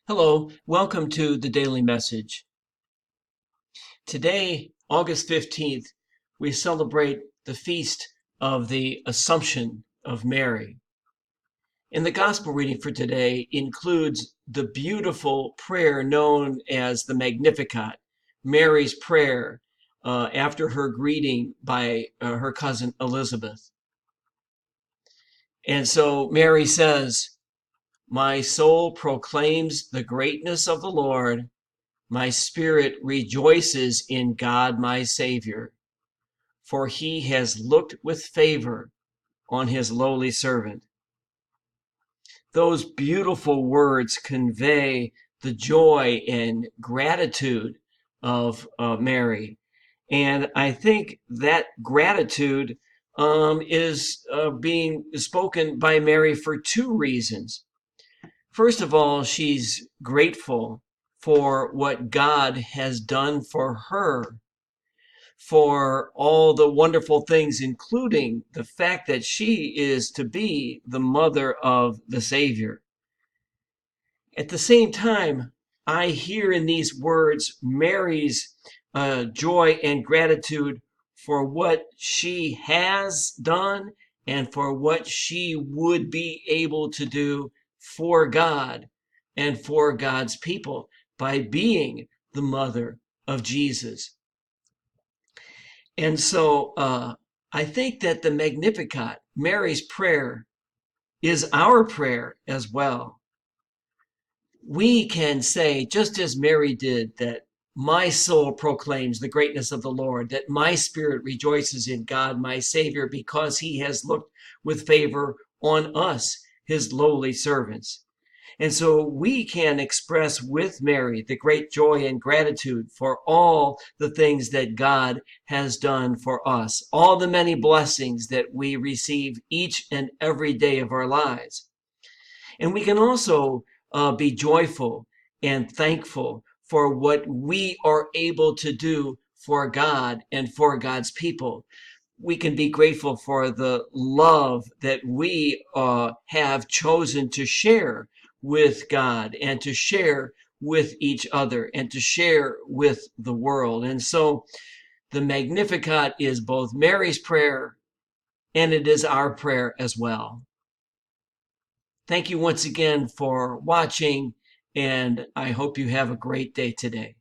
Hello, welcome to the Daily Message. Today, August 15th, we celebrate the feast of the Assumption of Mary. And the gospel reading for today includes the beautiful prayer known as the Magnificat, Mary's prayer after her greeting by her cousin Elizabeth. And so Mary says, "My soul proclaims the greatness of the Lord. My spirit rejoices in God my Savior, for he has looked with favor on his lowly servant." Those beautiful words convey the joy and gratitude of Mary. And I think that gratitude is being spoken by Mary for two reasons. First of all, she's grateful for what God has done for her, for all the wonderful things, including the fact that she is to be the mother of the Savior. At the same time, I hear in these words Mary's joy and gratitude for what she has done and for what she would be able to do for God and for God's people by being the mother of Jesus. And so I think that the Magnificat, Mary's prayer, is our prayer as well. We can say, just as Mary did, that my soul proclaims the greatness of the Lord, that my spirit rejoices in God, my Savior, because he has looked with favor on us, his lowly servants. And so we can express with Mary the great joy and gratitude for all the things that God has done for us, all the many blessings that we receive each and every day of our lives. And we can also be joyful and thankful for what we are able to do for God and for God's people. We can be grateful for the love that we have chosen to share with God and to share with each other and to share with the world. And so the Magnificat is both Mary's prayer and it is our prayer as well. Thank you once again for watching, and I hope you have a great day today.